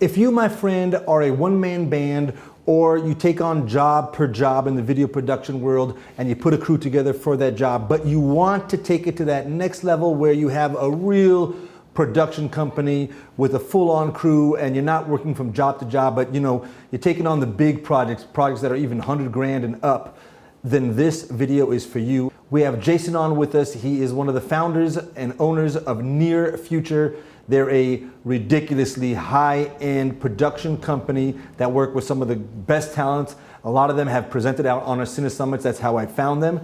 If you, my friend, are a one-man band or you take on job per job in the video production world and you put a crew together for that job, but you want to take it to that next level where you have a real production company with a full-on crew and you're not working from job to job, but you're taking on the big projects that are even 100 grand and up, then this video is for you. We have Jason on with us. He is one of the founders and owners of Near Future. They're a ridiculously high-end production company that work with some of the best talents. A lot of them have presented out on our Cine Summits. That's how I found them.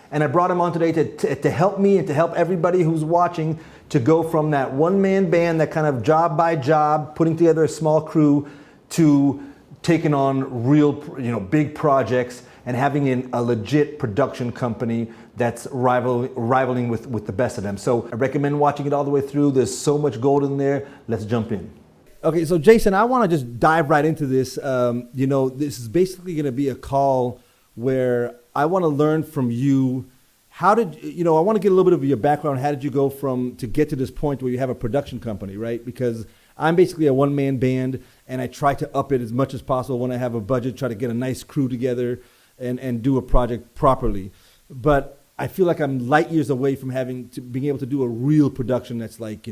And I brought him on today to help me and to help everybody who's watching to go from that one-man band, that kind of job by job, putting together a small crew, to taking on real, big projects and having a legit production company that's rivaling with the best of them. So I recommend watching it all the way through. There's so much gold in there. Let's jump in. Okay, so Jason, I want to just dive right into this. This is basically going to be a call where I want to learn from you. How did, I want to get a little bit of your background. How did you go to get to this point where you have a production company, right? Because I'm basically a one-man band and I try to up it as much as possible when I have a budget, try to get a nice crew together and do a project properly. But I feel like I'm light years away from being able to do a real production that's like,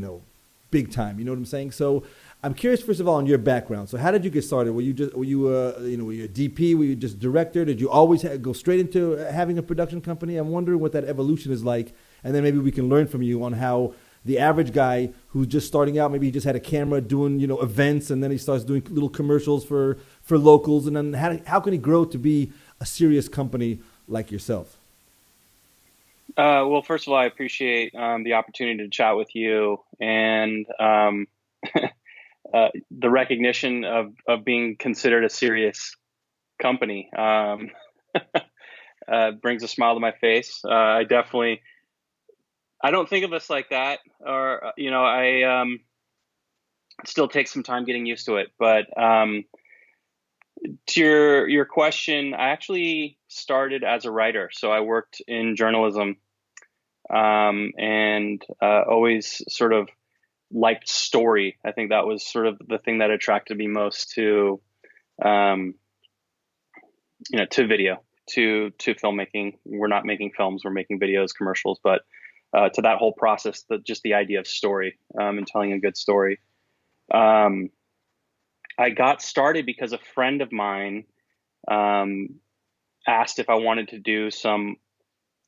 big time. You know what I'm saying? So I'm curious, first of all, on your background. So how did you get started? Were you a DP? Were you just director? Did you always go straight into having a production company? I'm wondering what that evolution is like. And then maybe we can learn from you on how the average guy who's just starting out, maybe he just had a camera doing, events, and then he starts doing little commercials for locals. And then how can he grow to be a serious company like yourself? Well, first of all, I appreciate the opportunity to chat with you and the recognition of being considered a serious company. Brings a smile to my face. I don't think of us like that, or I still take some time getting used to it. But to your question, I actually started as a writer, so I worked in journalism, and always sort of liked story. I think that was sort of the thing that attracted me most to video, to filmmaking. We're not making films, we're making videos, commercials, but to that whole process, just the idea of story and telling a good story. I got started because a friend of mine asked if I wanted to do some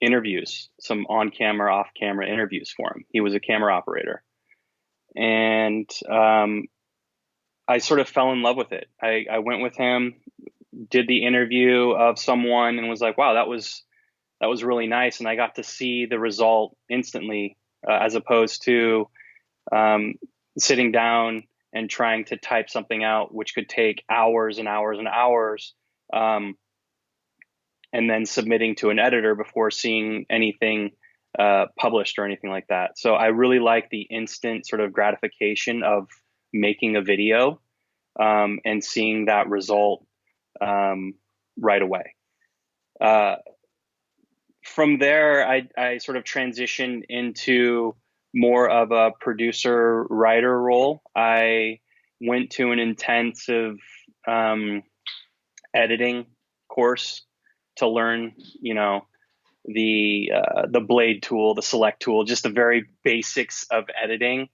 interviews, some on-camera, off-camera interviews for him. He was a camera operator. And I sort of fell in love with it. I went with him, did the interview of someone, and was like, wow, that was really nice. And I got to see the result instantly, as opposed to sitting down and trying to type something out, which could take hours and hours and hours, and then submitting to an editor before seeing anything published or anything like that. So I really like the instant sort of gratification of making a video and seeing that result right away. From there, I sort of transitioned into more of a producer writer role. I went to an intensive editing course to learn, the blade tool, the select tool, just the very basics of editing,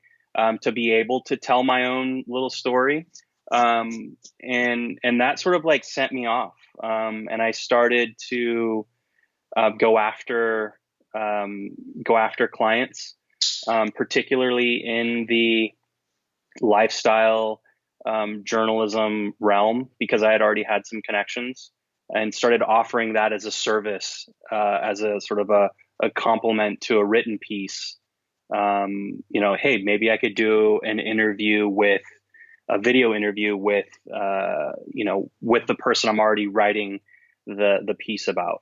to be able to tell my own little story. And that sort of like sent me off. And I started to go after clients, particularly in the lifestyle journalism realm, because I had already had some connections, and started offering that as a service, as a sort of a complement to a written piece. Hey, maybe I could do a video interview with the person I'm already writing the piece about.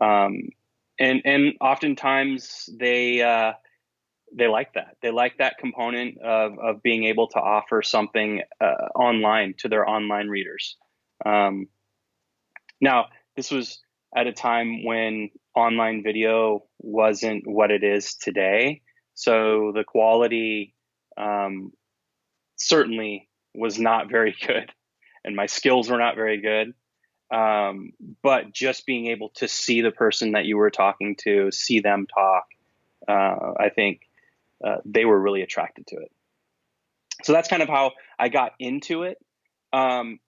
And oftentimes they like that. They like that component of being able to offer something online to their online readers. Now, this was at a time when online video wasn't what it is today. So the quality certainly was not very good, and my skills were not very good. But just being able to see the person that you were talking to, see them talk, I think they were really attracted to it. So that's kind of how I got into it. Um,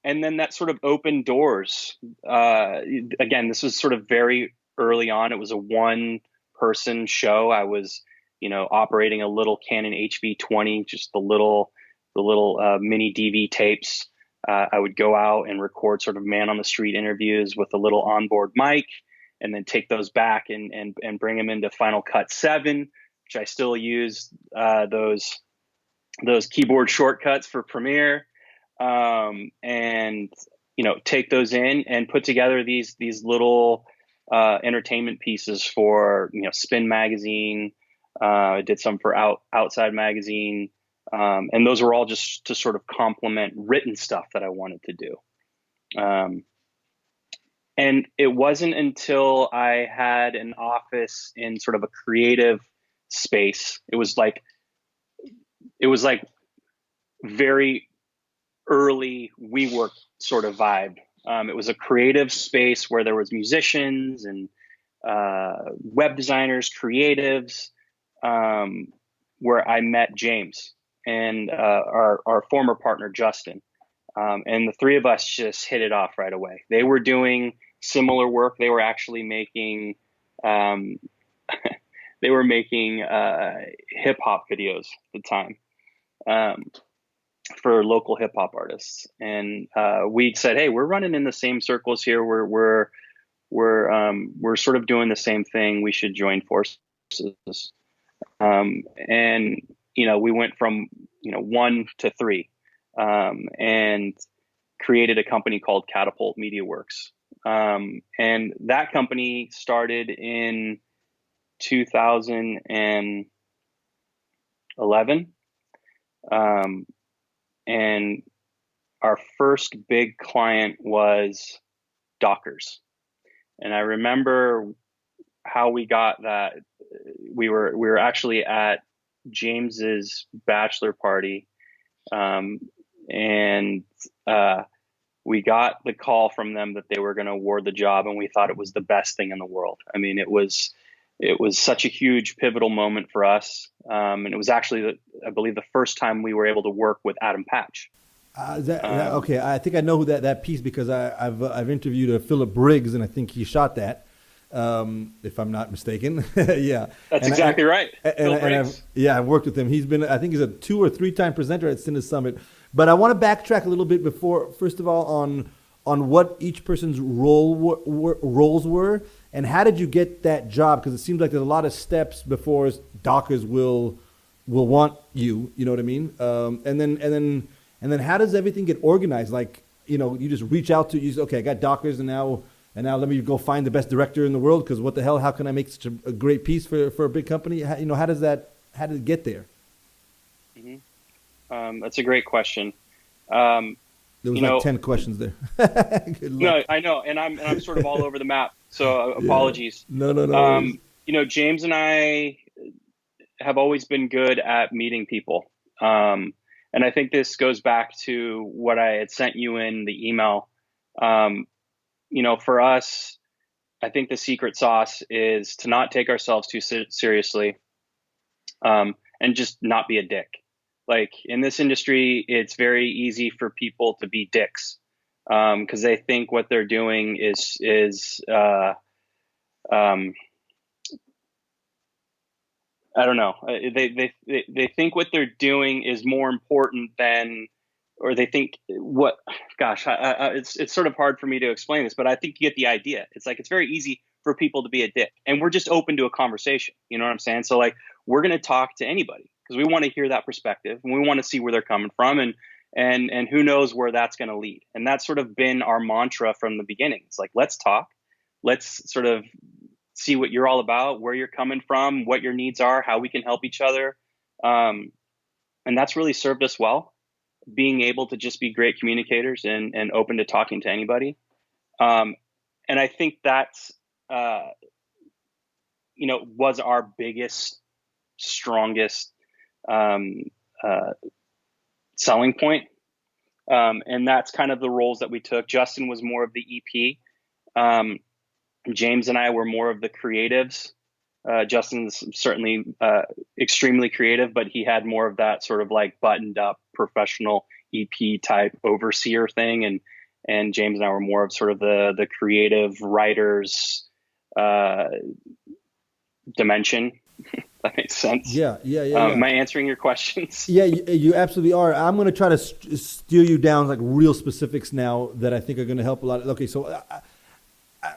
and then that sort of opened doors. Again, this was sort of very early on. It was a one person show. I was, operating a little Canon HV20, just the little mini DV tapes. I would go out and record sort of man on the street interviews with a little onboard mic, and then take those back and bring them into Final Cut 7, which I still use those keyboard shortcuts for Premiere, and take those in and put together these little entertainment pieces for Spin Magazine. I did some for Outside Magazine, and those were all just to sort of complement written stuff that I wanted to do. And it wasn't until I had an office in sort of a creative space. It was like very early WeWork sort of vibe. It was a creative space where there was musicians and web designers, creatives, where I met James and our former partner, Justin. And the three of us just hit it off right away. They were doing similar work. They were actually making hip hop videos at the time. For local hip hop artists, and we said, "Hey, we're running in the same circles here. We're sort of doing the same thing. We should join forces." And we went from 1 to 3, and created a company called Catapult Media Works, and that company started in 2011. And our first big client was Dockers. And I remember how we got that. We were actually at James's bachelor party, and we got the call from them that they were going to award the job, and we thought it was the best thing in the world. I mean, it was such a huge pivotal moment for us, and it was actually, I believe, the first time we were able to work with Adam Patch. Okay, I think I know who that piece, because I've interviewed Philip Briggs, and I think he shot that, if I'm not mistaken. Yeah, That's exactly right. Phil Briggs. I've worked with him. I think he's a 2 or 3 time presenter at Cine Summit. But I want to backtrack a little bit before, first of all, on what each person's roles were, and how did you get that job? Because it seems like there's a lot of steps before Dockers will want you. You know what I mean? And then how does everything get organized? Like, you just reach out to, okay, I got Dockers, and now let me go find the best director in the world, because what the hell? How can I make such a great piece for a big company? How did it get there? Mm-hmm. That's a great question. There was like 10 questions there. No, I know, and I'm sort of all over the map, so apologies. Yeah. No. James and I have always been good at meeting people, and I think this goes back to what I had sent you in the email. For us, I think the secret sauce is to not take ourselves too seriously, and just not be a dick. Like, in this industry, it's very easy for people to be dicks, because they think what they're doing is I don't know. They think what they're doing is more important than, or they think what. Gosh, it's sort of hard for me to explain this, but I think you get the idea. It's like, it's very easy for people to be a dick, and we're just open to a conversation. You know what I'm saying? So, like, we're going to talk to anybody, because we want to hear that perspective, and we want to see where they're coming from, and who knows where that's going to lead. And that's sort of been our mantra from the beginning. It's like, let's talk, let's sort of see what you're all about, where you're coming from, what your needs are, how we can help each other. And that's really served us well, being able to just be great communicators and open to talking to anybody. And I think that's, was our biggest, strongest selling point. And that's kind of the roles that we took. Justin was more of the EP. Um, James and I were more of the creatives. Justin's certainly extremely creative, but he had more of that sort of like buttoned up professional EP type overseer thing, and James and I were more of sort of the creative writers uh, dimension. That makes sense. Am I answering your questions? Yeah, you absolutely are. I'm going to try to steer you down like real specifics now that I think are going to help a lot. Okay, so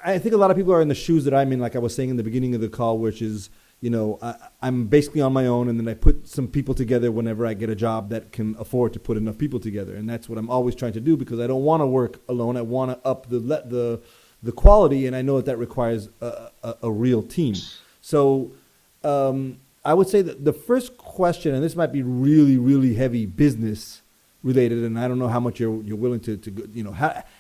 I think a lot of people are in the shoes that I'm in, like I was saying in the beginning of the call, which is, I'm basically on my own, and then I put some people together whenever I get a job that can afford to put enough people together, and that's what I'm always trying to do because I don't want to work alone. I want to up the quality, and I know that requires a real team. So I would say that the first question, and this might be really, really heavy business related, and I don't know how much you're willing to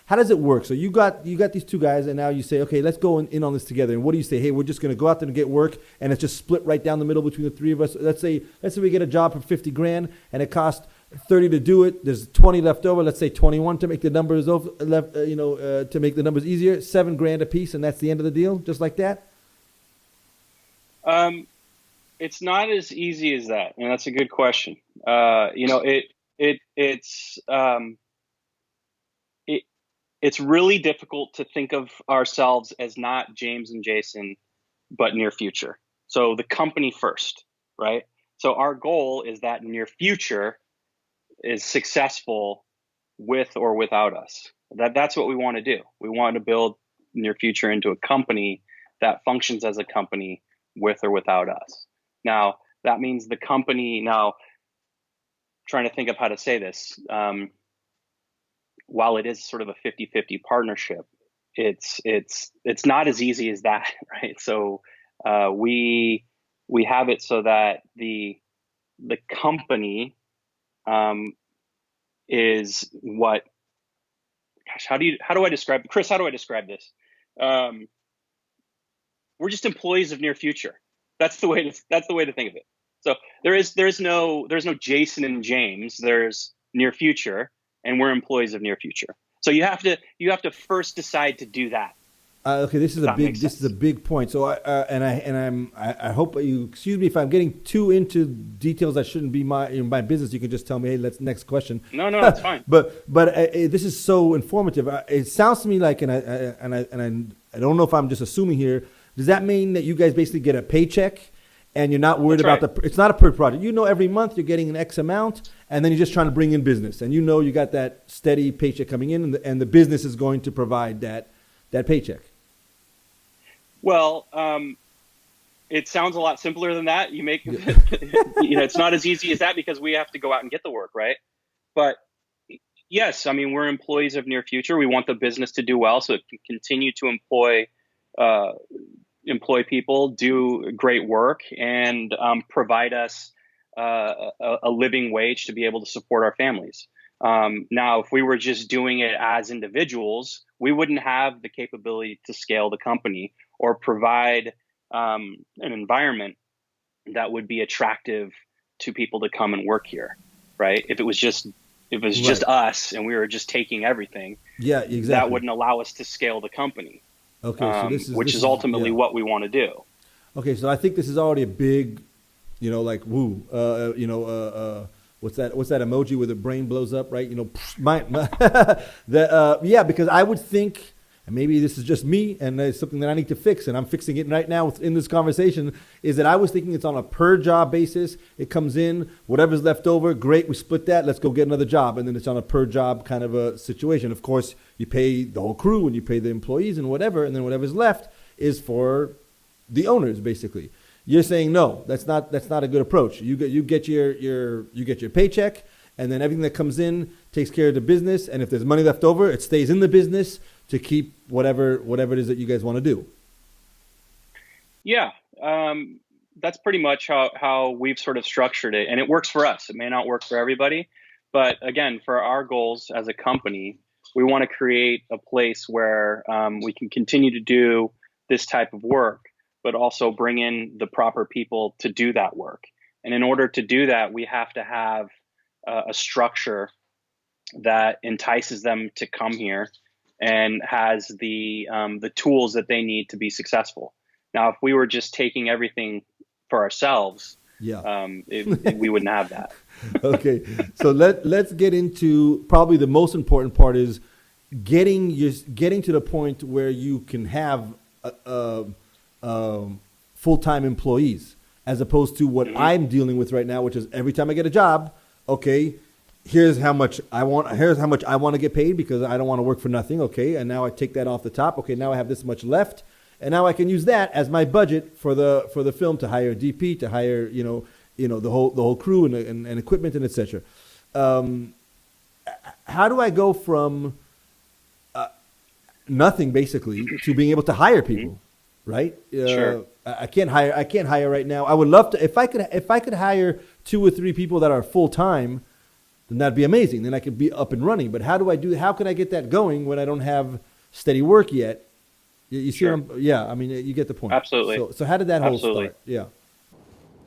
how does it work? So you got these two guys, and now you say, okay, let's go in on this together. And what do you say? Hey, we're just going to go out there and get work, and it's just split right down the middle between the three of us. Let's say we get a job for 50 grand, and it costs 30 to do it. There's 20 left over. Let's say 21 to make the numbers to make the numbers easier. $7 grand a piece, and that's the end of the deal, just like that. It's not as easy as that, and that's a good question. It's really difficult to think of ourselves as not James and Jason, but near future. So the company first, right? So our goal is that near future is successful with or without us. That's what we want to do. We want to build near future into a company that functions as a company with or without us. Now, that means the company, now trying to think of how to say this, while it is sort of a 50-50 partnership, it's not as easy as that, right? So we have it so that the company is what, gosh, how do I describe, Chris, how do I describe this? We're just employees of near future. That's the way to think of it. So there's no Jason and James. There's near future, and we're employees of near future. So you have to first decide to do that. Okay, this is a big point. So I hope you excuse me if I'm getting too into details that shouldn't be my business. You can just tell me, hey, let's next question. No, that's fine. but this is so informative. It sounds to me like, and I don't know if I'm just assuming here. Does that mean that you guys basically get a paycheck? And you're not worried about it's not a per project. Every month you're getting an X amount, and then you're just trying to bring in business. And you got that steady paycheck coming in, and the business is going to provide that paycheck. Well, it sounds a lot simpler than that. You make, it's not as easy as that because we have to go out and get the work, right? But yes, I mean, we're employees of near future. We want the business to do well so it can continue to employ people, do great work, and provide us a living wage to be able to support our families. Now, if we were just doing it as individuals, we wouldn't have the capability to scale the company or provide an environment that would be attractive to people to come and work here, right? If it was just us and we were just taking everything, that wouldn't allow us to scale the company. Okay, so which is ultimately what we want to do. Okay, so I think this is already a big, like woo, what's that emoji where the brain blows up, right? Because I would think, and maybe this is just me, and it's something that I need to fix, and I'm fixing it right now in this conversation, is that I was thinking it's on a per job basis. It comes in, whatever's left over, great, we split that, let's go get another job, and then it's on a per job kind of a situation. Of course, you pay the whole crew and you pay the employees and whatever, and then whatever's left is for the owners, basically. You're saying no, that's not a good approach. You get your paycheck, and then everything that comes in takes care of the business, and if there's money left over, it stays in the business to keep whatever it is that you guys want to do. Yeah, that's pretty much how we've sort of structured it, and it works for us. It may not work for everybody, but again, for our goals as a company, we want to create a place where we can continue to do this type of work, but also bring in the proper people to do that work. And in order to do that, we have to have a structure that entices them to come here and has the tools that they need to be successful. Now, if we were just taking everything for ourselves, Yeah. we wouldn't have that. Okay. So let's get into probably the most important part is getting to the point where you can have full-time employees as opposed to what Mm-hmm. I'm dealing with right now, which is every time I get a job, okay, here's how much I want to get paid because I don't want to work for nothing, okay, and now I take that off the top, okay, now I have this much left, and now I can use that as my budget for the film to hire a DP, to hire the whole crew and equipment and etc. How do I go from nothing basically to being able to hire people, right? Sure. I can't hire right now. I would love to if I could hire 2 or 3 people that are full time, then that'd be amazing. Then I could be up and running. But how can I get that going when I don't have steady work yet? You see Sure. yeah, I mean you get the point. Absolutely. So how did that whole Absolutely. start? Yeah.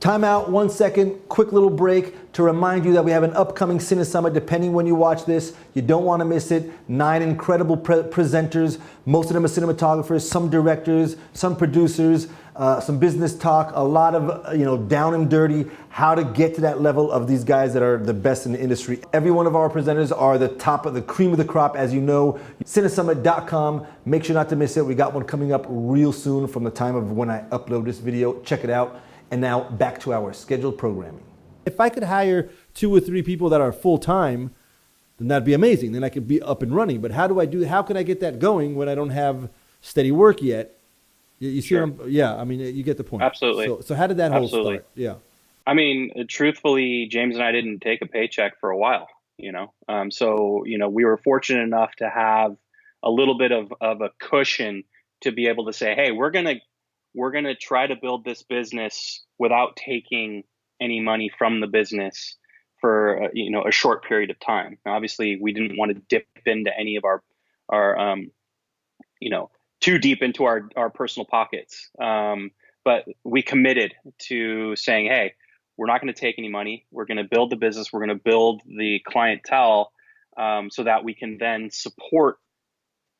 Time out, 1 second, quick little break to remind you that we have an upcoming Cine Summit, depending when you watch this. You don't want to miss it. 9 incredible presenters. Most of them are cinematographers, some directors, some producers, some business talk, a lot of down and dirty, how to get to that level of these guys that are the best in the industry. Every one of our presenters are the top of the cream of the crop, as you know. Cinesummit.com. Make sure not to miss it. We got one coming up real soon from the time of when I upload this video. Check it out. And now back to our scheduled programming. If I could hire 2 or 3 people that are full time, then that'd be amazing. Then I could be up and running. But how can I get that going when I don't have steady work yet? You see Sure. yeah, I mean, you get the point. Absolutely. So how did that whole Absolutely. start? Yeah. I mean, truthfully, James and I didn't take a paycheck for a while, so, we were fortunate enough to have a little bit of a cushion to be able to say, hey, we're gonna try to build this business without taking any money from the business for a short period of time. Now, obviously, we didn't want to dip into any of our too deep into our personal pockets. But we committed to saying, hey, we're not going to take any money. We're going to build the business. We're going to build the clientele so that we can then support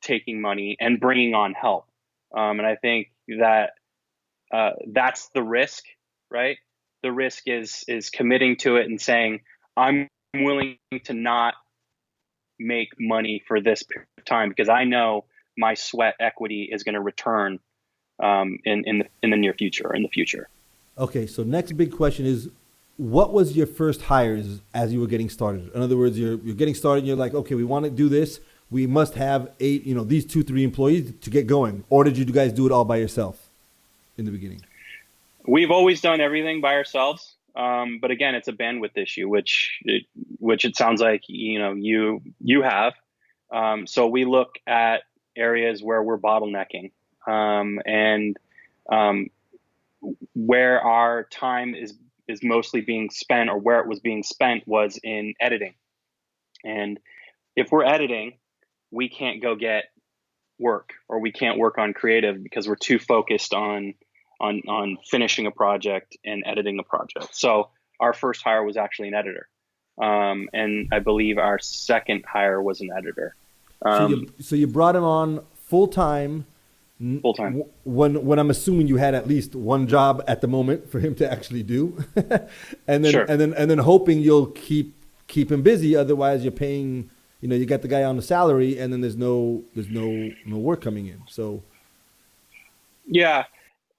taking money and bringing on help. And I think that that's the risk, right? The risk is committing to it and saying, I'm willing to not make money for this period of time because I know my sweat equity is going to return in the near future, in the future. Okay, so next big question is, what was your first hires as you were getting started? In other words, you're getting started and you're like, okay, we want to do this. We must have these 2, 3 employees to get going. Or did you guys do it all by yourself in the beginning? We've always done everything by ourselves. But again, it's a bandwidth issue, which it sounds like, you have. So we look at areas where we're bottlenecking, and where our time is mostly being spent, or where it was being spent was in editing. And if we're editing, we can't go get work, or we can't work on creative because we're too focused on finishing a project and editing a project. So our first hire was actually an editor, and I believe our second hire was an editor. So you brought him on full time. Full time. When I'm assuming you had at least one job at the moment for him to actually do, and then Sure. and then hoping you'll keep him busy. Otherwise, you're paying. You got the guy on the salary, and then there's no work coming in. So Yeah.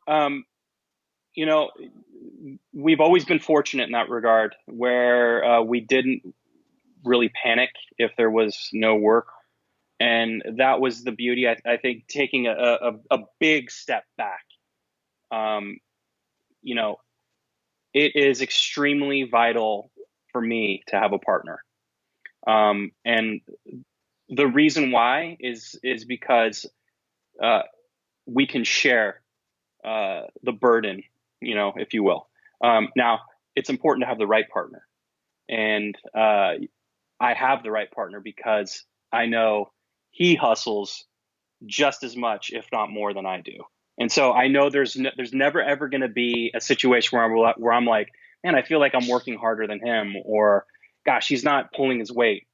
You know, we've always been fortunate in that regard, where we didn't really panic if there was no work. And that was the beauty. I think taking a big step back, um, you know, it is extremely vital for me to have a partner. And the reason why is because we can share the burden, if you will. Now, it's important to have the right partner. And I have the right partner because I know he hustles just as much, if not more, than I do. And so I know there's never ever going to be a situation where I'm like, man, I feel like I'm working harder than him, or gosh, he's not pulling his weight.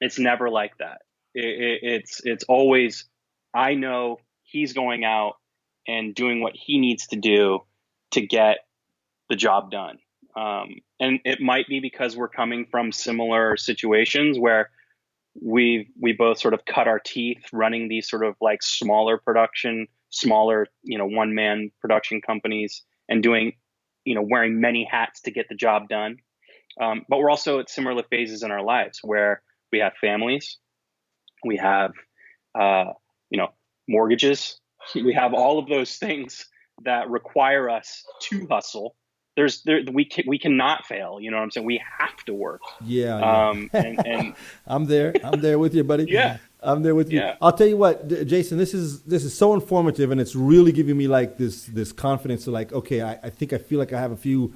It's never like that. It's always, I know he's going out and doing what he needs to do to get the job done. And it might be because we're coming from similar situations where we both sort of cut our teeth running these sort of like smaller, one man production companies, and doing, wearing many hats to get the job done. But we're also at similar phases in our lives where we have families, we have, uh, mortgages, we have all of those things that require us to hustle. We cannot fail. You know what I'm saying? We have to work. Yeah, And I'm there. I'm there with you, buddy. yeah, I'm there with you. yeah, I'll tell you what, Jason. This is so informative, and it's really giving me like this confidence to like, okay, I think I feel like I have a few.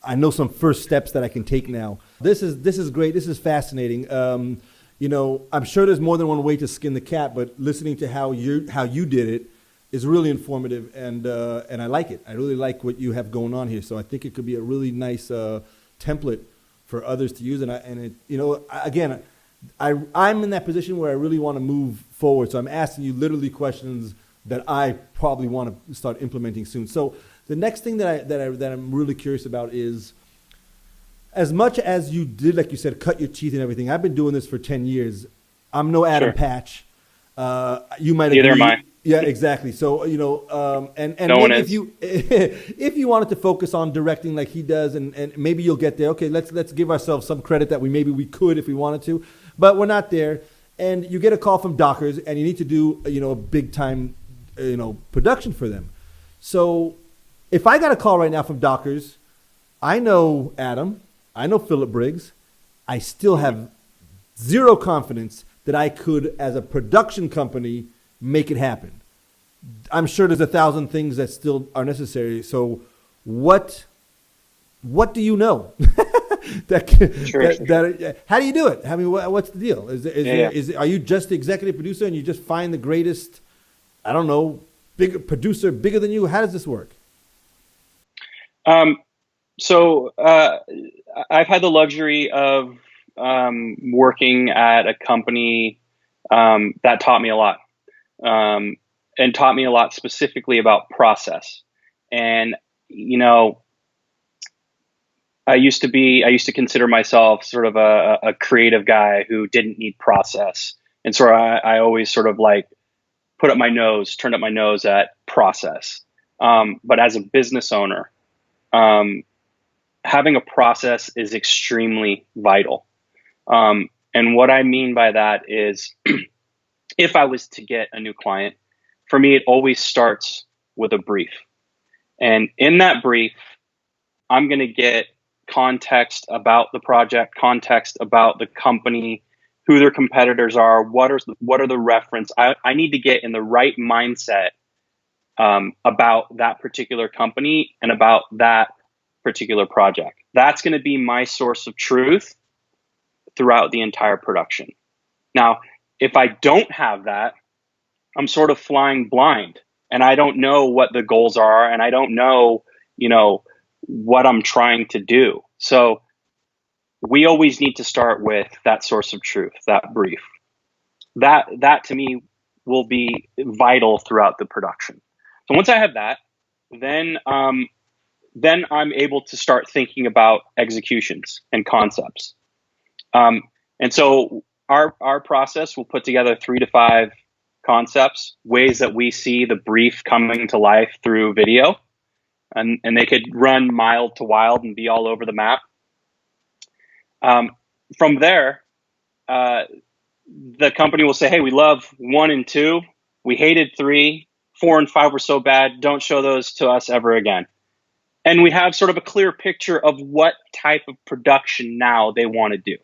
I know some first steps that I can take now. This is great. This is fascinating. I'm sure there's more than one way to skin the cat, but listening to how you did it is really informative, and I like it. I really like what you have going on here. So I think it could be a really nice template for others to use. Again, I'm in that position where I really want to move forward. So I'm asking you literally questions that I probably want to start implementing soon. So the next thing that I'm really curious about is, as much as you did, like you said, cut your teeth and everything. I've been doing this for 10 years. I'm no Adam sure. Patch. You might Neither agree. am I. Yeah, exactly. So and No one maybe is. if you wanted to focus on directing like he does, and maybe you'll get there. Okay, let's give ourselves some credit that we could if we wanted to, but we're not there. And you get a call from Dockers, and you need to do a big time production for them. So if I got a call right now from Dockers, I know Adam, I know Philip Briggs, I still have zero confidence that I could, as a production company, make it happen. I'm sure there's 1,000 things that still are necessary. So what do you know? How do you do it? I mean, what's the deal? Are you just the executive producer and you just find the greatest, I don't know, big producer bigger than you? How does this work? So I've had the luxury of working at a company that taught me a lot, and taught me a lot specifically about process. And I used to consider myself sort of a creative guy who didn't need process, and so I always sort of like turned up my nose at process. But as a business owner, having a process is extremely vital. And what I mean by that is, if I was to get a new client, for me, it always starts with a brief. And in that brief, I'm going to get context about the project, context about the company, who their competitors are, what are the reference. I need to get in the right mindset about that particular company and about that particular project. That's going to be my source of truth throughout the entire production. Now, if I don't have that, I'm sort of flying blind, and I don't know what the goals are, and I don't know, what I'm trying to do. So we always need to start with that source of truth, that brief. That to me will be vital throughout the production. So once I have that, then I'm able to start thinking about executions and concepts. And so our process will put together 3 to 5 concepts, ways that we see the brief coming to life through video, and they could run mild to wild and be all over the map. From there, the company will say, "Hey, we love 1 and 2. We hated 3, 4 and 5 were so bad. Don't show those to us ever again." And we have sort of a clear picture of what type of production now they want to do.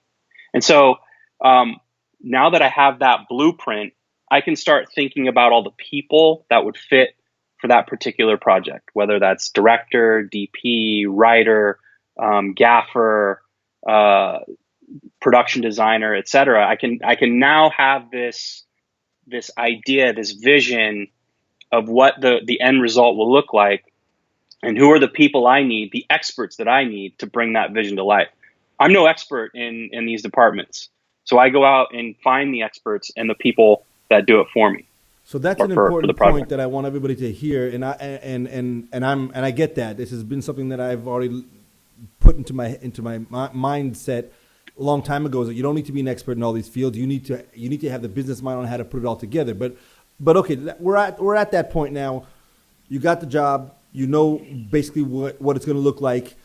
And so now that I have that blueprint, I can start thinking about all the people that would fit for that particular project, whether that's director, DP, writer, gaffer, production designer, etc. I can now have this idea, this vision of what the end result will look like, and who are the people I need, the experts that I need to bring that vision to life. I'm no expert in these departments. So I go out and find the experts and the people that do it for me So that's or an for the important point project. that I want everybody to hear, and I get that. This has been something that I've already put into my mindset a long time ago. Is that you don't need to be an expert in all these fields. You need to have the business mind on how to put it all together. But okay, we're at that point now. You got the job. You know basically what it's going to look like.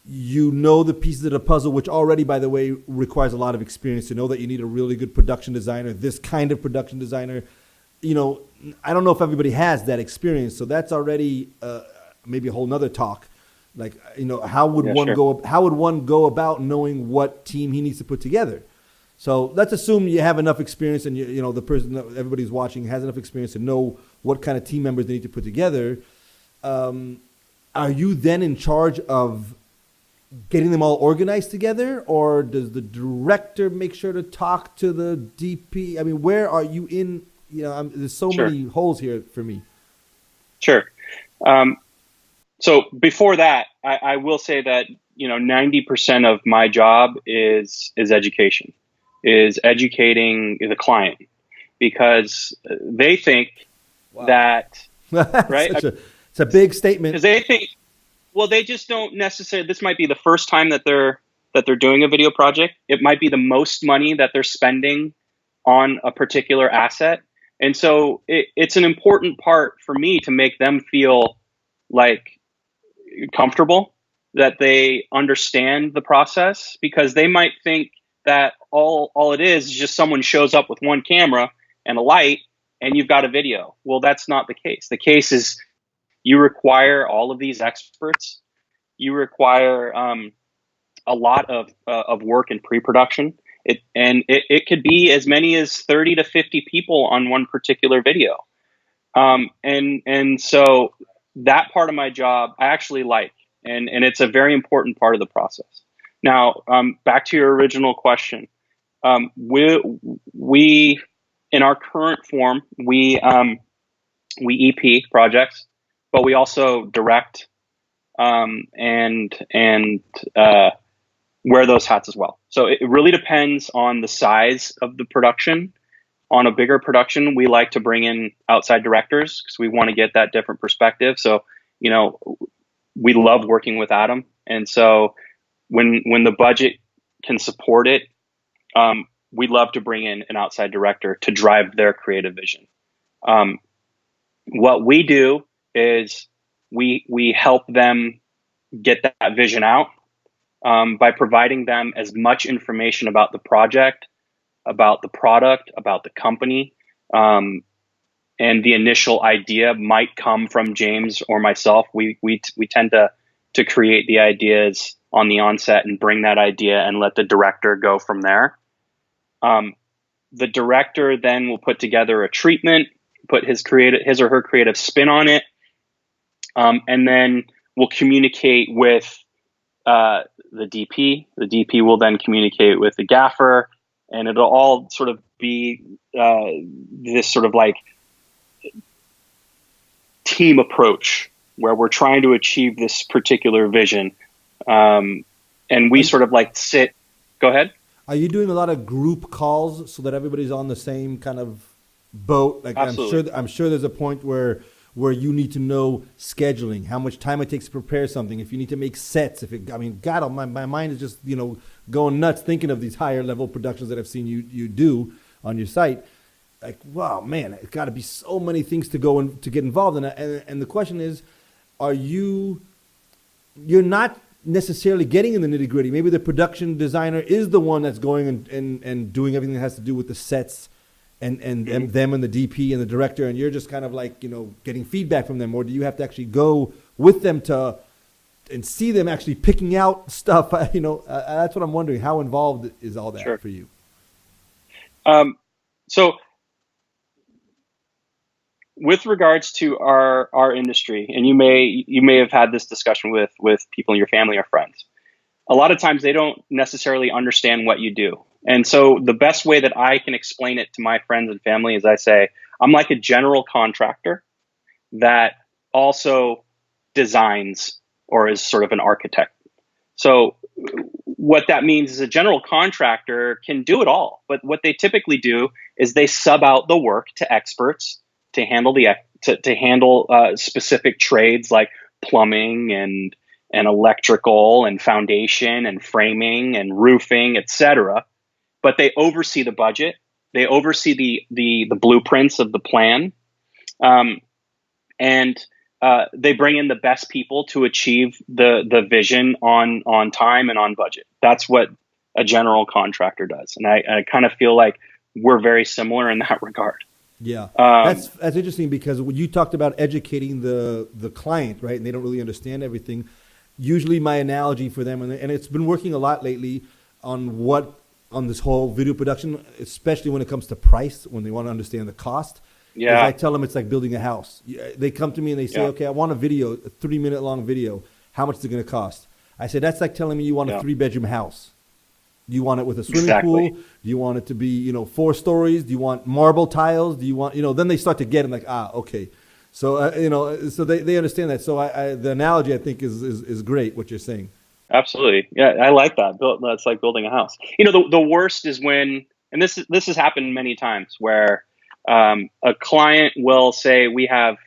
You know the pieces of the puzzle, which already, by the way, requires a lot of experience to know that you need a really good production designer, this kind of production designer. You know, I don't know if everybody has that experience, so that's already maybe a whole nother talk. Like, you know, Yeah, sure. how would one go about knowing what team he needs to put together? So let's assume you have enough experience, and you know the person that everybody's watching has enough experience to know what kind of team members they need to put together. Are you then in charge of getting them all organized together, or does the director make sure to talk to the DP? I mean, where are you in? You know, there's so Sure. many holes here for me. Sure. Um, so before that, I will say that, 90% of my job is education, is educating the client because they think Wow, that, right? It's a big statement. Because they think, well, they just don't necessarily, this might be the first time that they're doing a video project. It might be the most money that they're spending on a particular asset. And so it's an important part for me to make them feel like comfortable, that they understand the process, because they might think that all it is just someone shows up with one camera and a light and you've got a video. Well, that's not the case. The case is you require all of these experts. You require a lot of work in pre-production. It could be as many as 30 to 50 people on one particular video. And so that part of my job I actually like, and it's a very important part of the process. Now, back to your original question. We in our current form, we EP projects, but we also direct, and wear those hats as well. So it really depends on the size of the production. On a bigger production, we like to bring in outside directors because we want to get that different perspective. So, we love working with Adam. And so when the budget can support it, we love to bring in an outside director to drive their creative vision. Um, what we do is we help them get that vision out, by providing them as much information about the project, about the product, about the company. And the initial idea might come from James or myself. We tend to create the ideas on the onset and bring that idea and let the director go from there. The director then will put together a treatment, put his or her creative spin on it, and then we'll communicate with the DP. The DP will then communicate with the gaffer, and it'll all sort of be this sort of like team approach where we're trying to achieve this particular vision. And we Are, sort of like sit. Go ahead. are you doing a lot of group calls so that everybody's on the same kind of boat? Like Absolutely. I'm sure there's a point where you need to know scheduling, how much time it takes to prepare something, if you need to make sets, I mean, God, my mind is just, going nuts thinking of these higher level productions that I've seen you do on your site. Like, wow, man, it's got to be so many things to go and to get involved in. And the question is, you're not necessarily getting in the nitty gritty. Maybe the production designer is the one that's going and doing everything that has to do with the sets and them and the DP and the director, and you're just kind of like, getting feedback from them, or do you have to actually go with them and see them actually picking out stuff? That's what I'm wondering. How involved is all that Sure. for you? So with regards to our industry, and you may have had this discussion with people in your family or friends. A lot of times they don't necessarily understand what you do. And so the best way that I can explain it to my friends and family is I say, I'm like a general contractor that also designs or is sort of an architect. So what that means is a general contractor can do it all, but what they typically do is they sub out the work to experts to handle specific trades like plumbing and electrical and foundation and framing and roofing, etc. But they oversee the budget, they oversee the blueprints of the plan, and they bring in the best people to achieve the vision on time and on budget. That's what a general contractor does, and I kind of feel like we're very similar in that regard. Yeah, that's interesting, because when you talked about educating the client, right, and they don't really understand everything. Usually, my analogy for them, and it's been working a lot lately on this whole video production, especially when it comes to price, when they want to understand the cost. Yeah, I tell them it's like building a house. They come to me and they say, okay, I want a 3-minute long video. How much is it going to cost? I say, that's like telling me you want a 3-bedroom house. Do you want it with a swimming pool? Do you want it to be, 4 stories? Do you want marble tiles? Do you want, then they start to get it, like, okay. So, so they understand that. So the analogy, I think, is great, what you're saying. Absolutely. Yeah, I like that. That's like building a house. The worst is when, and this has happened many times, where a client will say, we have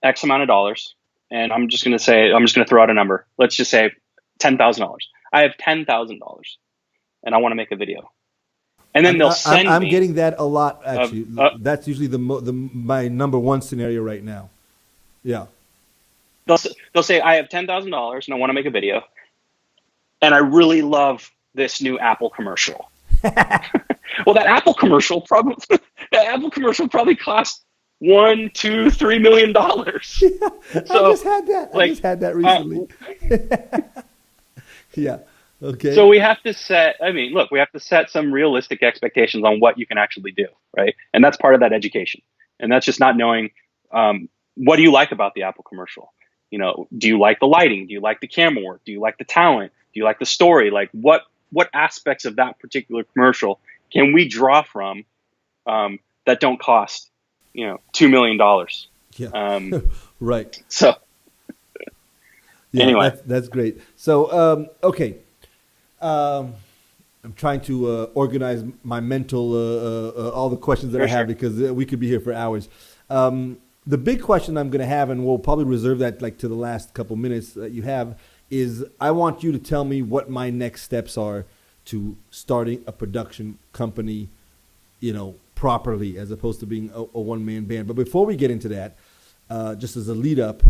X amount of dollars, and I'm just going to throw out a number. Let's just say $10,000. I have $10,000 and I want to make a video. And then they'll send me. I'm getting that a lot, actually. That's usually my number one scenario right now. Yeah. They'll say, I have $10,000 and I want to make a video. And I really love this new Apple commercial. Well, that Apple commercial probably cost $1, $2, $3 million. Yeah, So, I just had that recently. Yeah. Okay. So we have to set some realistic expectations on what you can actually do, right? And that's part of that education. And that's just not knowing, what do you like about the Apple commercial? Do you like the lighting? Do you like the camera work? Do you like the talent? Do you like the story? Like what aspects of that particular commercial can we draw from that don't cost, $2 million? Yeah. Right. So yeah, anyway, that's great. So, okay. I'm trying to organize my mental, all the questions that I have, because we could be here for hours. The big question I'm going to have, and we'll probably reserve that to the last couple minutes that you have, is I want you to tell me what my next steps are to starting a production company, properly, as opposed to being a one-man band. But before we get into that, just as a lead up,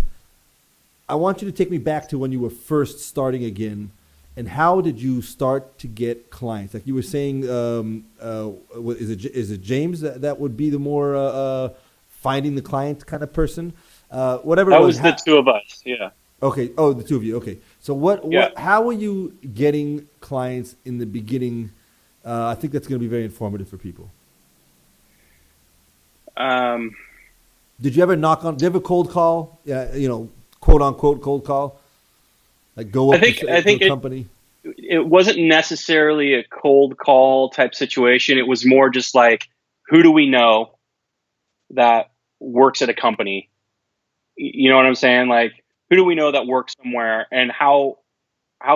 I want you to take me back to when you were first starting again. And how did you start to get clients? Like you were saying, is it James that would be the more finding the client kind of person? Whatever. That was the two of us. Yeah. Okay. Oh, the two of you. Okay. So how were you getting clients in the beginning? I think that's going to be very informative for people. Did you ever did you ever cold call? Yeah. Quote unquote cold call. Like go up to a company? It wasn't necessarily a cold call type situation. It was more just like, who do we know that works at a company? You know what I'm saying? Like, who do we know that works somewhere, and how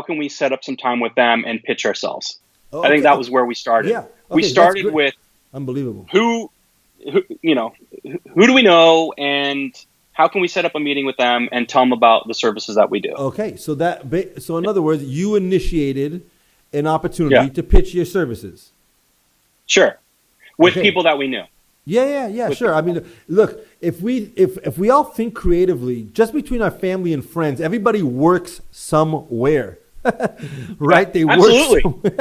can we set up some time with them and pitch ourselves? Oh, I think that was where we started. Yeah. Okay, we started with unbelievable. Who do we know, and how can we set up a meeting with them and tell them about the services that we do? Okay, so in other words, you initiated an opportunity to pitch your services. Sure, with people that we knew. Yeah, sure. I mean, look, if we all think creatively, just between our family and friends, everybody works somewhere. Right? They Absolutely. work.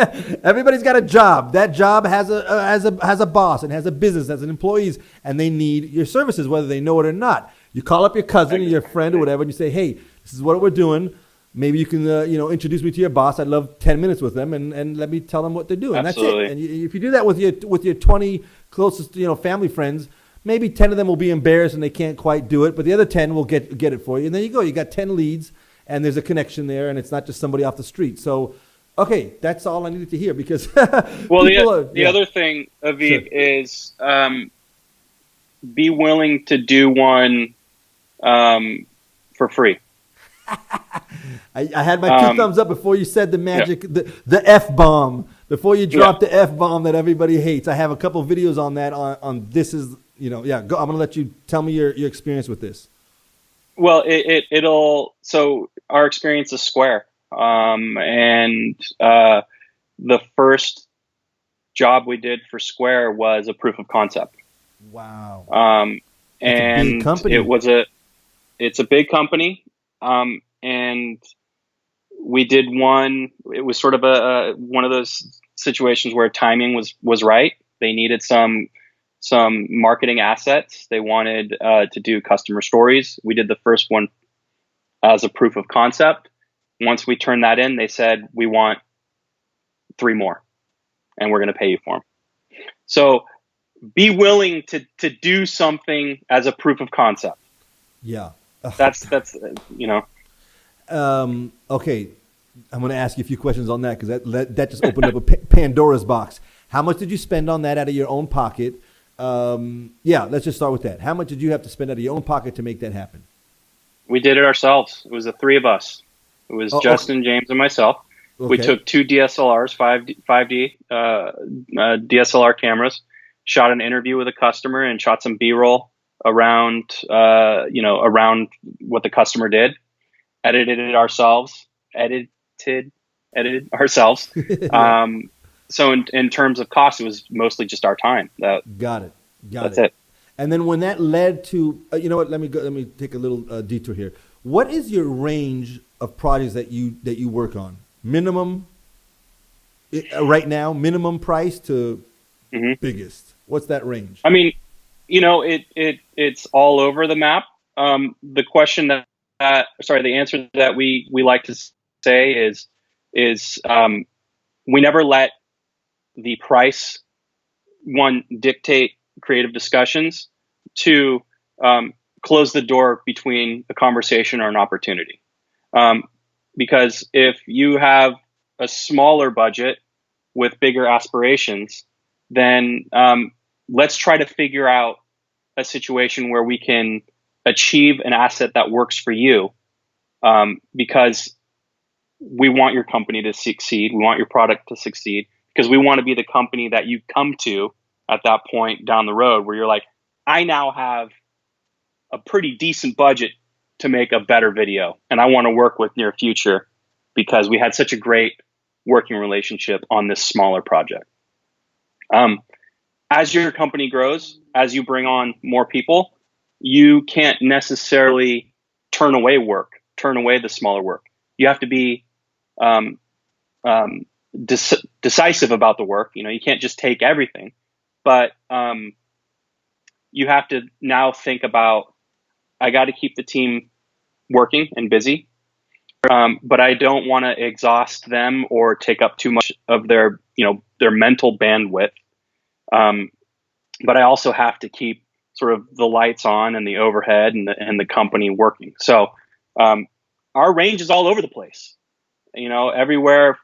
Everybody's got a job. That job has a boss and has a business, has an employees, and they need your services, whether they know it or not. You call up your cousin or your friend or whatever, and you say, "Hey, this is what we're doing. Maybe you can, introduce me to your boss. I'd love 10 minutes with them, and let me tell them what they're doing." Absolutely. That's it. And if you do that with your 20 closest, family friends, maybe 10 of them will be embarrassed and they can't quite do it, but the other 10 will get it for you. And there you go. You got 10 leads, and there's a connection there, and it's not just somebody off the street. So, okay, that's all I needed to hear, because well, the other thing, Aviv, is be willing to do one for free. I had my two thumbs up before you said the Yeah. magic, the F bomb. Before you dropped the F bomb that everybody hates. I have a couple of videos on that. On this is, yeah. Go. I'm gonna let you tell me your experience with this. Well, it'll, so our experience is Square. And the first job we did for Square was a proof of concept. Wow, Um, that's a big and company. it's a big company. And we did one, it was sort of one of those situations where timing was right. They needed some marketing assets. They wanted to do customer stories. We did the first one as a proof of concept. Once we turned that in, they said, we want 3 more and we're going to pay you for them. So be willing to do something as a proof of concept. Yeah. That's Okay, I'm going to ask you a few questions on that because that just opened up a Pandora's box. How much did you spend on that out of your own pocket? Yeah, let's just start with that. How much did you have to spend out of your own pocket to make that happen? We did it ourselves. It was the 3 of us. It was Oh, Justin, James, and myself. We okay. took 2 DSLRs, 5D DSLR cameras, shot an interview with a customer, and shot some B-roll around around what the customer did. Edited it ourselves. Edited ourselves. Yeah, So in terms of cost, it was mostly just our time. got it. Got That's it. it. And then when that led to, you know what? Let me go. Let me take a little detour here. What is your range of projects that you work on? Minimum right now, minimum price to Hmm. biggest. What's that range? I mean, it's all over the map. The question the answer that we like to say is we never let the price, one, dictate creative discussions, two, close the door between a conversation or an opportunity. Um, because if you have a smaller budget with bigger aspirations, then let's try to figure out a situation where we can achieve an asset that works for you, because we want your company to succeed. We want your product to succeed because we want to be the company that you come to at that point down the road where you're like, I now have a pretty decent budget to make a better video and I want to work with near future because we had such a great working relationship on this smaller project. As your company grows, as you bring on more people, you can't necessarily turn away the smaller work. You have to be um, decisive about the work. You can't just take everything, but you have to now think about, I got to keep the team working and busy, but I don't want to exhaust them or take up too much of their mental bandwidth. Um, but I also have to keep sort of the lights on and the overhead and the company working. So our range is all over the place. Everywhere,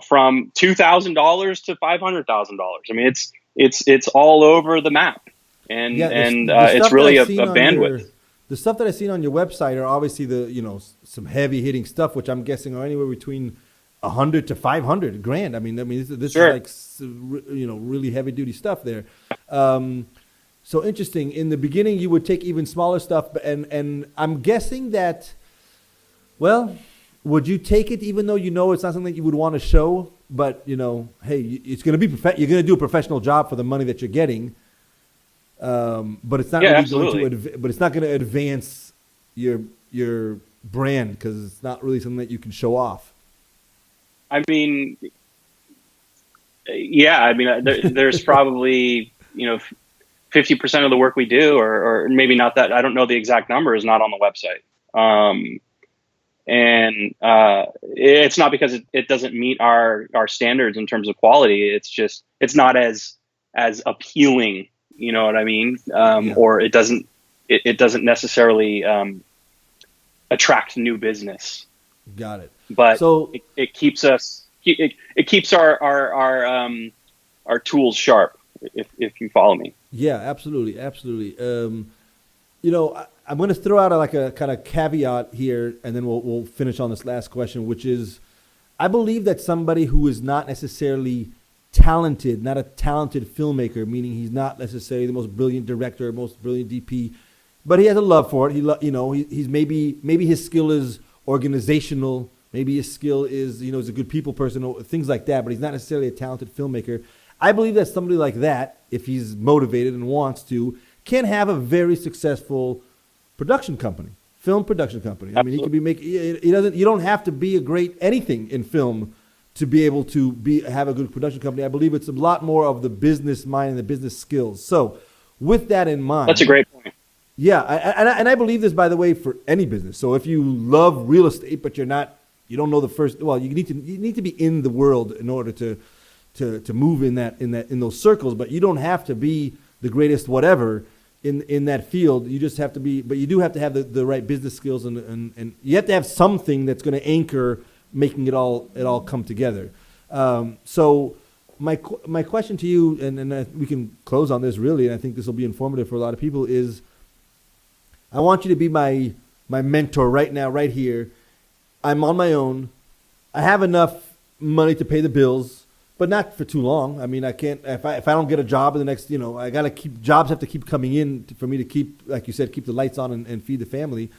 from $2,000 to $500,000. I mean, it's all over the map, and Yeah, and the it's stuff that really I've a seen on bandwidth. the stuff that I've seen on your website are obviously some heavy hitting stuff, which I'm guessing are anywhere between 100 to 500 grand. I mean, this is Sure. like really heavy duty stuff there. So interesting. In the beginning, you would take even smaller stuff, and I'm guessing that. Well, would you take it even though it's not something you would want to show? But hey, it's going to be you're going to do a professional job for the money that you're getting. But it's not Yeah, really going absolutely. but it's not going to advance your brand because it's not really something that you can show off. I mean, yeah. I mean, there's probably 50% of the work we do, or maybe not that. I don't know the exact number. Is not on the website. And it's not because it doesn't meet our standards in terms of quality. It's just it's not as appealing. You know what I mean? Yeah, Or it doesn't necessarily attract new business, got it. but So it keeps us it keeps our tools sharp. If you follow me. yeah, absolutely, absolutely. I'm going to throw out like a kind of caveat here, and then we'll finish on this last question, which is, I believe that somebody who is not necessarily talented, not a talented filmmaker, meaning he's not necessarily the most brilliant director, most brilliant DP, but he has a love for it. He's maybe his skill is organizational, maybe his skill is he's a good people person, or things like that. But he's not necessarily a talented filmmaker. I believe that somebody like that, if he's motivated and wants to, can have a very successful production company, film production company. I mean, he could be making. He doesn't. You don't have to be a great anything in film to be able to have a good production company. I believe it's a lot more of the business mind and the business skills. So, with that in mind, that's a great point. Yeah, and I believe this, by the way, for any business. So if you love real estate, but you don't know the first. Well, you need to be in the world in order to move in those circles. But you don't have to be the greatest whatever in that field. You just have to be. But you do have to have the right business skills, and you have to have something that's going to anchor making it all come together. So my question to you, and we can close on this really, and I think this will be informative for a lot of people, is I want you to be my mentor right now, right here. I'm on my own. I have enough money to pay the bills, but not for too long. I mean, I can't, if I don't get a job in the next, I got to jobs have to keep coming in for me to keep, like you said, keep the lights on and feed the family.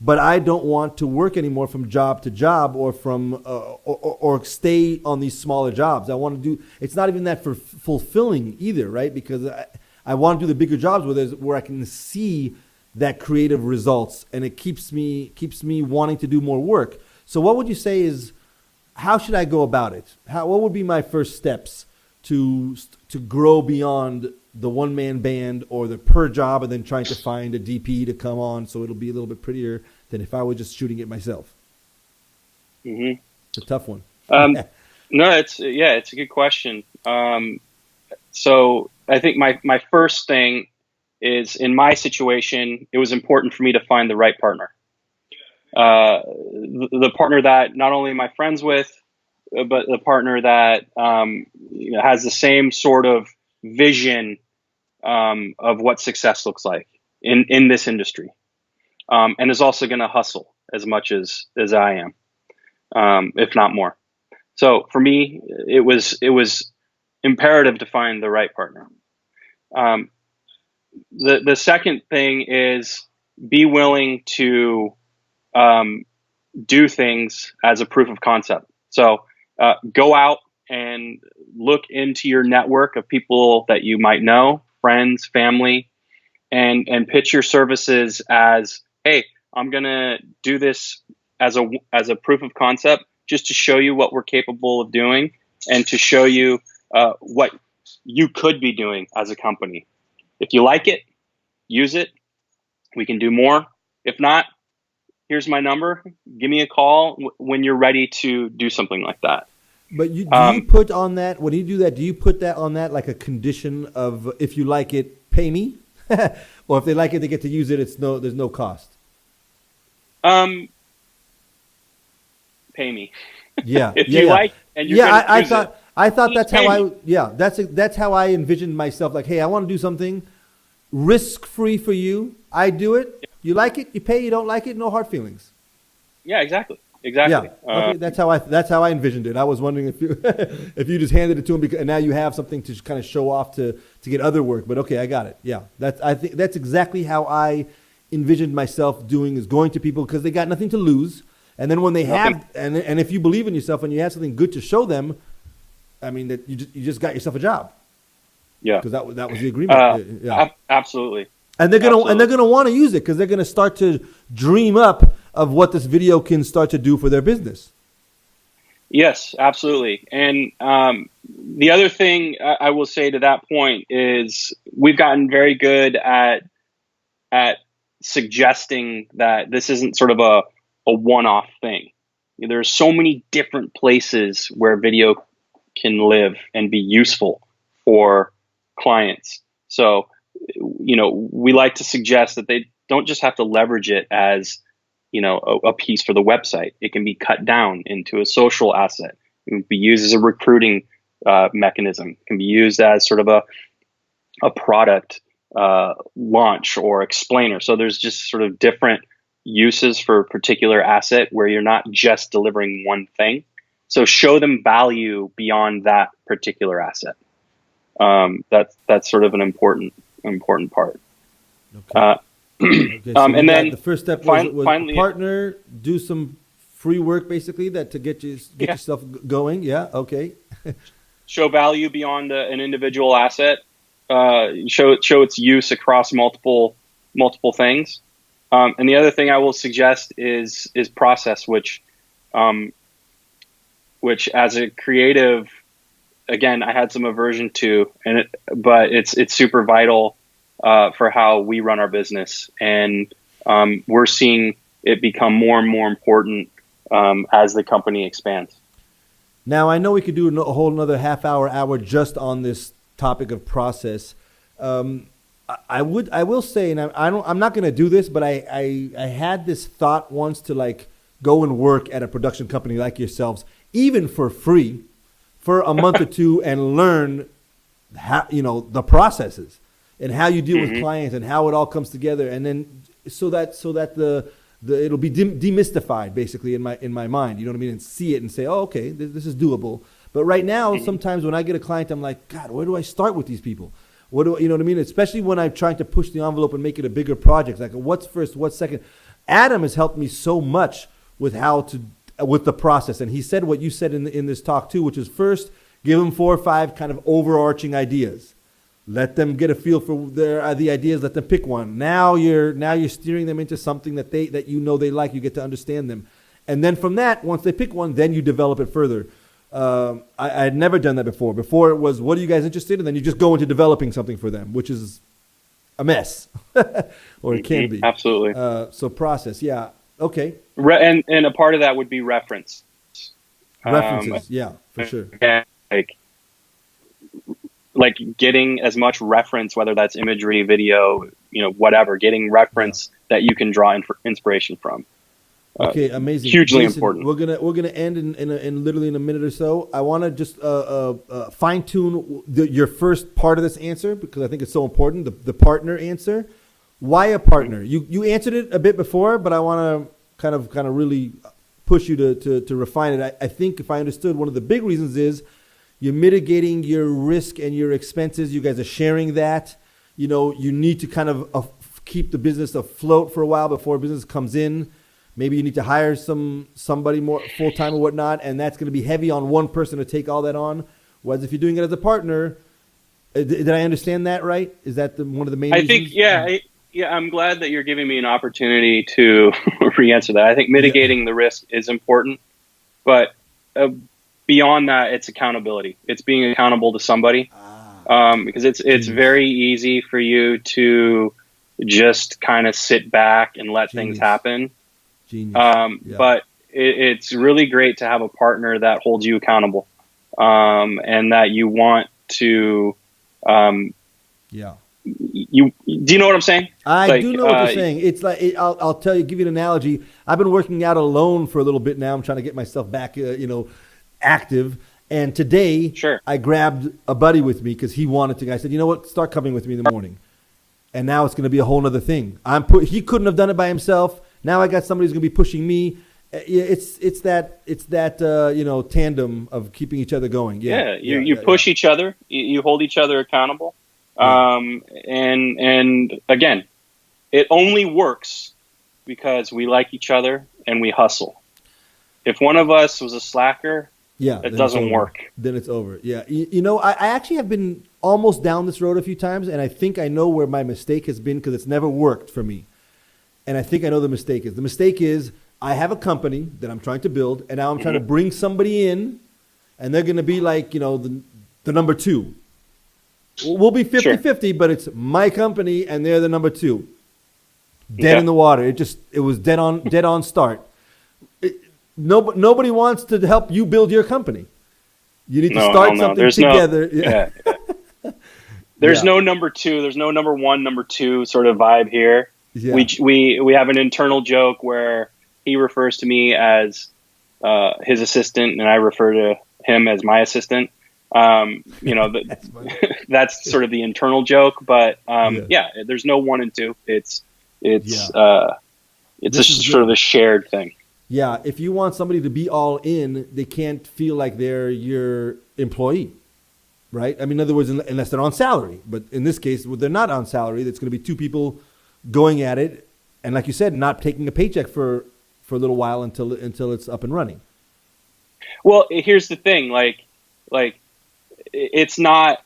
But I don't want to work anymore from job to job or from or stay on these smaller jobs. I want to do. It's not even that for fulfilling either, right? Because I want to do the bigger jobs where I can see that creative results, and it keeps me wanting to do more work. So, what would you say is, how should I go about it? What would be my first steps to grow beyond the one-man band or the per job, and then trying to find a DP to come on so it'll be a little bit prettier than if I were just shooting it myself? Mm-hmm. It's a tough one. No, it's a good question. So I think my first thing is, in my situation, it was important for me to find the right partner. The partner that not only am I friends with, but the partner that has the same sort of vision of what success looks like in this industry, and is also going to hustle as much as I am, if not more. So for me, it was imperative to find the right partner. The second thing is, be willing to do things as a proof of concept. So go out and look into your network of people that you might know, friends, family, and pitch your services as, hey, I'm going to do this as a proof of concept, just to show you what we're capable of doing and to show you what you could be doing as a company. If you like it, use it. We can do more. If not, here's my number. Give me a call when you're ready to do something like that. But do you put on that, when you do that, do you put that on that like a condition of, if you like it, pay me? Or if they like it, they get to use it, there's no cost? Pay me. Yeah. If you like and you're going to use it. I thought that's how I envisioned myself. Like, hey, I want to do something risk-free for you. I do it. You like it, you pay. You don't like it, no hard feelings. Yeah, exactly. Yeah, okay, that's how I envisioned it. I was wondering if you if you just handed it to them, and now you have something to kind of show off to get other work. But okay, I got it. Yeah, I think that's exactly how I envisioned myself doing, is going to people because they got nothing to lose, and then when they have, and if you believe in yourself and you have something good to show them, I mean that you just got yourself a job. Yeah, because that was the agreement. Yeah, absolutely. And they're gonna want to use it because they're gonna start to dream up of what this video can start to do for their business. Yes, absolutely. And the other thing I will say to that point is, we've gotten very good at suggesting that this isn't sort of a one-off thing. There's so many different places where video can live and be useful for clients. So, we like to suggest that they don't just have to leverage it as, a piece for the website. It can be cut down into a social asset. It can be used as a recruiting mechanism. It can be used as sort of a product launch or explainer. So there's just sort of different uses for a particular asset where you're not just delivering one thing. So show them value beyond that particular asset. That's sort of an important part. Okay. Okay, so And then the first step was finally, partner, do some free work basically that to get yourself going. Yeah. Okay. show value beyond an individual asset. Show its use across multiple things. And the other thing I will suggest is process, which as a creative, again, I had some aversion to, but it's super vital for how we run our business, and we're seeing it become more and more important as the company expands. Now I know we could do a whole another hour just on this topic of process. I will say, and I'm not going to do this, but I had this thought once to like go and work at a production company like yourselves, even for free, for a month or two, and learn how, the processes and how you deal with clients and how it all comes together, and then so that the it'll be demystified basically in my mind. You know what I mean? And see it and say, oh, okay, this is doable. But right now, sometimes when I get a client, I'm like, God, where do I start with these people? You know what I mean? Especially when I'm trying to push the envelope and make it a bigger project. Like, what's first, what's second? Adam has helped me so much with with the process. And he said what you said in this talk too, which is first, give them 4 or 5 kind of overarching ideas. Let them get a feel for the ideas. Let them pick one. Now you're steering them into something that they like. You get to understand them, and then from that, once they pick one, then you develop it further. I had never done that before. Before it was, what are you guys interested in? And then you just go into developing something for them, which is a mess, or it can be. Absolutely. So process, yeah, okay. And a part of that would be reference. References, yeah, for sure. Like getting as much reference, whether that's imagery, video, whatever, getting reference that you can draw inspiration from. Okay, amazing. Hugely Jason, important. We're gonna end in literally in a minute or so. I want to just fine tune your first part of this answer, because I think it's so important. The partner answer. Why a partner? You answered it a bit before, but I want to kind of really push you to refine it. I think if I understood, one of the big reasons is you're mitigating your risk and your expenses. You guys are sharing that. You need to kind of keep the business afloat for a while before business comes in. Maybe you need to hire somebody more full-time or whatnot, and that's going to be heavy on one person to take all that on. Whereas if you're doing it as a partner, did I understand that right? Is that one of the main reasons? I think, yeah, I'm glad that you're giving me an opportunity to re-answer that. I think mitigating the risk is important, but beyond that, it's accountability. It's being accountable to somebody, because it's very easy for you to just kind of sit back and let things happen. But it's really great to have a partner that holds you accountable, and that you want to. Do you know what I'm saying? I do know what you're saying. It's like I'll give you an analogy. I've been working out alone for a little bit now. I'm trying to get myself back, active. And today, I grabbed a buddy with me because he wanted to. I said, you know what? Start coming with me in the morning. And now it's going to be a whole other thing. He couldn't have done it by himself. Now I got somebody who's going to be pushing me. It's that tandem of keeping each other going. You push each other. You hold each other accountable. And again, it only works because we like each other and we hustle. If one of us was a slacker, it doesn't work. Then it's over. Yeah. I actually have been almost down this road a few times, and I think I know where my mistake has been, because it's never worked for me. And I think I know the mistake is. The mistake is I have a company that I'm trying to build, and now I'm trying to bring somebody in, and they're going to be like, the number 2. We'll be 50-50, but it's my company, and they're the number 2. Dead in the water. It was dead on start. Nobody wants to help you build your company. You need to start something together. There's no number 2. There's no number 1, number 2 sort of vibe here. Yeah. We have an internal joke where he refers to me as his assistant, and I refer to him as my assistant. That's funny. That's sort of the internal joke, but Yeah. yeah, there's no one and two. It's Yeah. it's a This is sort of good. a shared thing. Yeah. If you want somebody to be all in, they can't feel like they're your employee, right? I mean, in other words, unless they're on salary. But in this case, they're not on salary. It's going to be two people going at it, and like you said, not taking a paycheck for a little while until it's up and running. Well, here's the thing, like it's not,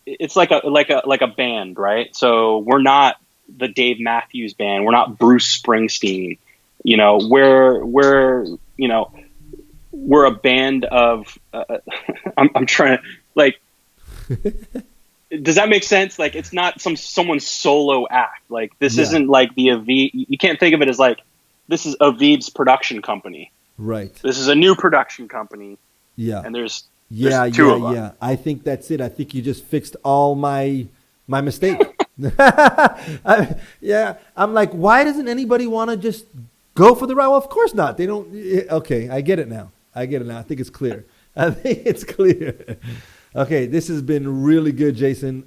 it's like a band, right? So we're not the Dave Matthews Band. We're not Bruce Springsteen. We're we're a band of. I'm trying to like. Does that make sense? Like, it's not someone's solo act. Like, this Yeah. isn't like the Aviv. You can't think of it as like this is Aviv's production company. Right. This is a new production company, Yeah. and there's Yeah, two yeah, of them. yeah. I think that's it. I think you just fixed all my mistake. Yeah, I'm like, why doesn't anybody want to just go for the ride? Well, of course not. They don't. Okay, I get it now. I get it now. I think it's clear. I think it's clear. Okay, this has been really good, Jason.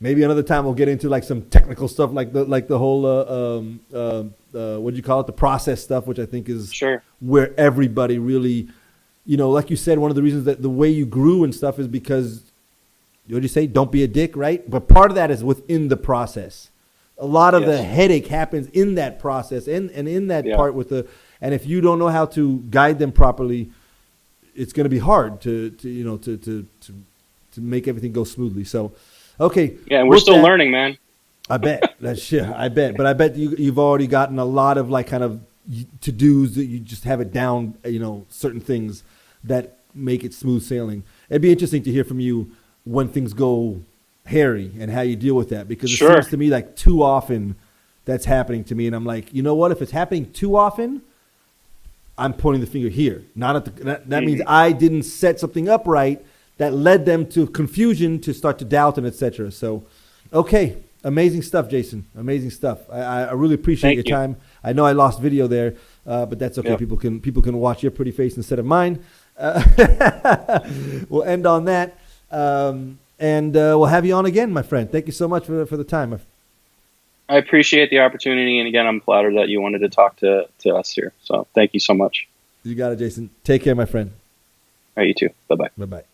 Maybe another time we'll get into like some technical stuff, like the whole what do you call it, the process stuff, which I think is Sure. where everybody really, like you said, one of the reasons that the way you grew and stuff is because, what did you say? Don't be a dick, right? But part of that is within the process. A lot of the Yes. headache happens in that process and in that Yeah. part and if you don't know how to guide them properly, it's going to be hard to make everything go smoothly. So, okay. Yeah, and we're with still that, learning, man. I bet that's shit. I bet, but I bet you've already gotten a lot of like kind of to dos that you just have it down. Certain things that make it smooth sailing. It'd be interesting to hear from you when things go hairy and how you deal with that, because it Sure. seems to me like too often that's happening to me, and I'm like, you know what? If it's happening too often, I'm pointing the finger here. Not at that means I didn't set something up right that led them to confusion, to start to doubt, and etc. So, okay, amazing stuff, Jason. Amazing stuff. I really appreciate Thank your you. time. I know I lost video there, but that's okay. Yeah. People can watch your pretty face instead of mine. We'll end on that, and we'll have you on again, my friend. Thank you so much for the time. I appreciate the opportunity, and again, I'm flattered that you wanted to talk to us here. So thank you so much. You got it, Jason. Take care, my friend. All right, you too. Bye bye. Bye bye.